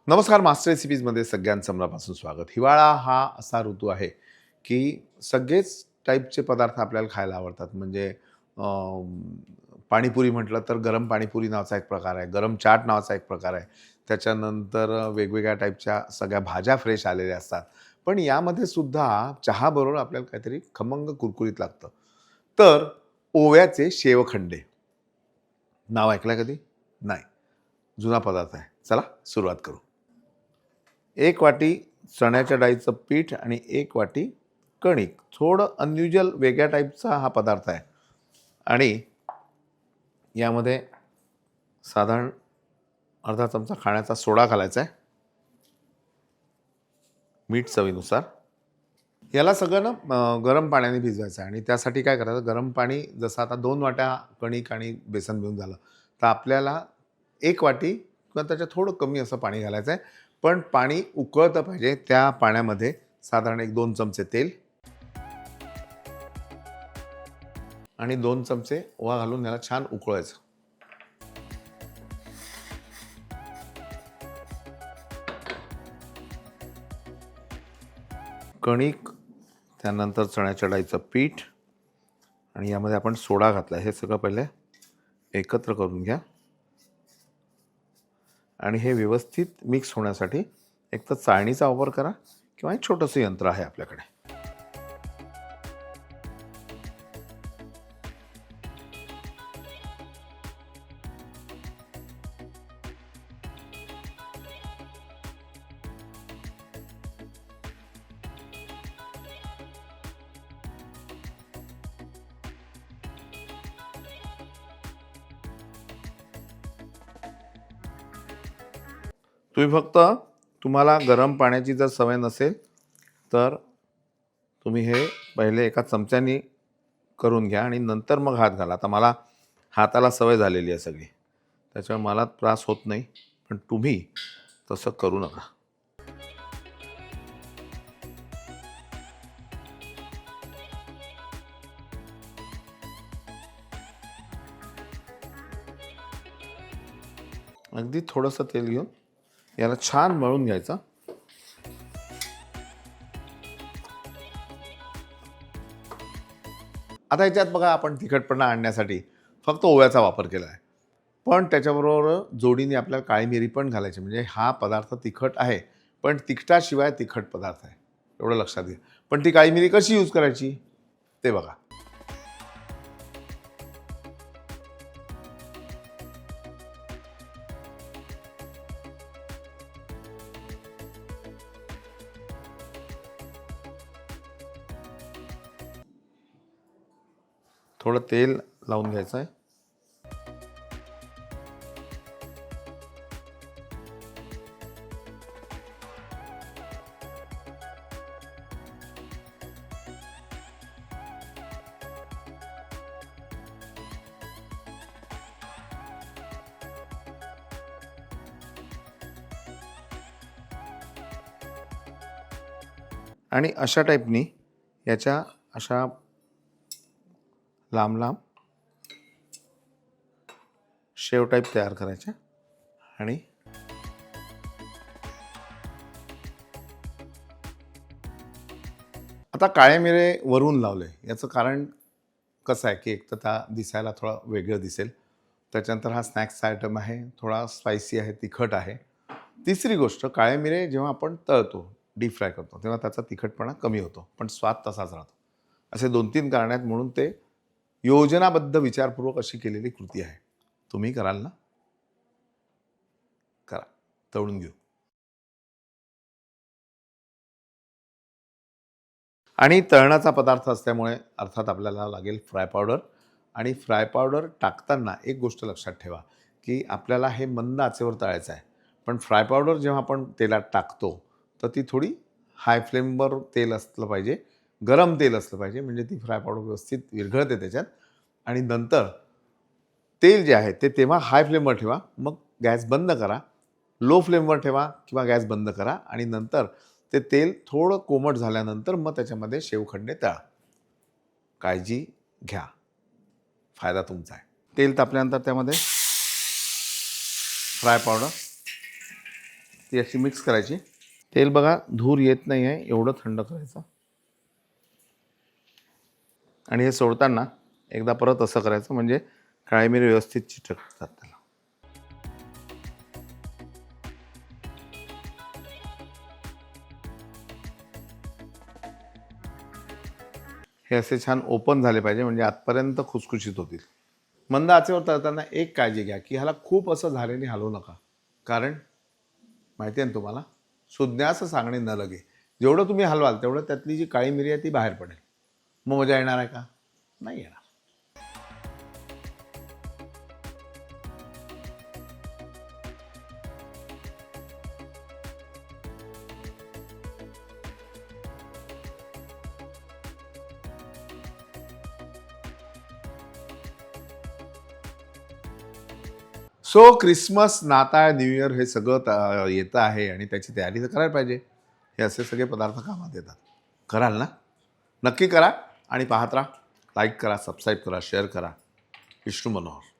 नमस्कार. मास्टर रेसिपीजमध्ये सगळ्यांचं मनापासून स्वागत. हिवाळा हा असा ऋतू आहे की सगळेच टाईपचे पदार्थ आपल्याला खायला आवडतात. म्हणजे पाणीपुरी म्हटलं तर गरम पाणीपुरी नावाचा एक प्रकार आहे, गरम चाट नावाचा एक प्रकार आहे. त्याच्यानंतर वेगवेगळ्या टाईपच्या सगळ्या भाज्या फ्रेश आलेल्या असतात. पण यामध्ये सुद्धा चहाबरोबर आपल्याला काहीतरी खमंग कुरकुरीत लागतं. तर ओव्याचे शेवखंडे नाव ऐकलंय कधी? नाही. जुना पदार्थ आहे. चला सुरुवात करू. 1 वाटी चण्याच्या डाळीचं पीठ आणि 1 वाटी कणिक. थोडं अनयुज्युअल वेगळ्या टाईपचा हा पदार्थ आहे. आणि यामध्ये साधारण अर्धा चमचा खाण्याचा सोडा घालायचा आहे. मीठ चवीनुसार. याला सगळं ना गरम पाण्याने भिजवायचं आहे आणि त्यासाठी काय करायचं, गरम पाणी जसं आता 2 वाट्या कणिक आणि बेसन घेऊन झालं, तर आपल्याला 1 वाटी किंवा त्याच्या थोडं कमी असं पाणी घालायचं आहे. पण पाणी उकळतं पाहिजे. त्या पाण्यामध्ये साधारण 1-2 चमचे तेल आणि 2 चमचे ओवा घालून याला छान उकळवायचं. कणिक, त्यानंतर चण्याच्या डाळीचं पीठ आणि यामध्ये आपण सोडा घातला. हे सगळं पहिले एकत्र करून घ्या आणि हे व्यवस्थित मिक्स होण्यासाठी एक तर चाळणीचा वापर करा किंवा एक छोटंसं यंत्र आहे आपल्याकडे. तुम्हाला गरम पाण्याची जर सवय नसेल तर तुम्ही हे पहिले एका चमच्यानी करून घ्या आणि नंतर मग हात घाला. आता मला हाताला सवय झालेली आहे सगळी, त्याच्यामुळे मला त्रास होत नाही. पण तुम्ही तसं करू नका. अगदी थोडंसं तेल घेऊन याला छान मळून घ्यायचं. आता याच्यात बघा, आपण तिखटपणा आणण्यासाठी फक्त ओव्याचा वापर केला आहे. पण त्याच्याबरोबर जोडीने आपल्याला काळी मिरी पण घालायची. म्हणजे हा पदार्थ तिखट आहे, पण तिखटाशिवाय तिखट पदार्थ आहे, एवढं लक्षात घ्या. पण ती काळी मिरी कशी यूज करायची ते बघा. थोडं तेल लावून घ्यायचं आहे. आणि अशा टाईपनी याच्या अशा लांब लांब शेव टाईप तयार करायच्या. आणि आता काळे मिरे वरून लावले, याचं कारण कसं आहे की एक तर त्या दिसायला थोडा वेगळं दिसेल. त्याच्यानंतर हा स्नॅक्सचा आयटम आहे, थोडा स्पायसी आहे, तिखट आहे. तिसरी गोष्ट, काळे मिरे जेव्हा आपण तळतो, डीप फ्राय करतो, तेव्हा त्याचा तिखटपणा कमी होतो, पण स्वाद तसाच राहतो. असे 2-3 कारण आहेत, म्हणून ते योजनाबद्ध विचारपूर्वक अशी केलेली कृती आहे. तुम्ही कराल ना? करा. तळून घेऊ. आणि तळणाचा पदार्थ असल्यामुळे अर्थात आपल्याला लागेल फ्राय पावडर. आणि फ्राय पावडर टाकताना एक गोष्ट लक्षात ठेवा की आपल्याला हे मंद आचेवर तळायचं आहे. पण फ्राय पावडर जेव्हा आपण तेलात टाकतो तर ती थोडी हाय फ्लेमवर तेल असलं पाहिजे, गरम तेल असलं पाहिजे, म्हणजे ती फ्राय पावडर व्यवस्थित विरघळते त्याच्यात. आणि नंतर तेल जे आहे ते तेव्हा हाय फ्लेमवर ठेवा, मग गॅस बंद करा. लो फ्लेमवर ठेवा किंवा गॅस बंद करा आणि नंतर ते तेल थोडं कोमट झाल्यानंतर मग त्याच्यामध्ये शेवखंडे तळा. काळजी घ्या, फायदा तुमचा आहे. तेल तापल्यानंतर त्यामध्ये फ्राय पावडर, ती अशी मिक्स करायची. तेल बघा धूर येत नाही आहे एवढं थंड करायचं. आणि हे सोडताना एकदा परत असं करायचं म्हणजे काळी मिरी व्यवस्थित चिटकतात त्याला. हे असे छान ओपन झाले पाहिजे म्हणजे आतपर्यंत खुसखुशीत होतील. मंद आचेवर तळताना एक काळजी घ्या की ह्याला खूप असं झालेली हलवू नका. कारण माहिती आहे ना तुम्हाला, सुज्ञास सांगणे न लगे. जेवढं तुम्ही हलवाल तेवढं त्यातली जी काळी मिरी आहे ती बाहेर पडेल. मग मजा येणार आहे का? नाही येणार. सो क्रिसमस, नाताळ, न्यू इयर हे सगळं येतं आहे आणि त्याची तयारी तर करायला पाहिजे. हे असे सगळे पदार्थ कामात येतात. कराल ना? नक्की करा आणि पाहत राहा. लाईक करा, सबस्क्राईब करा, शेअर करा. विष्णू मनोहर.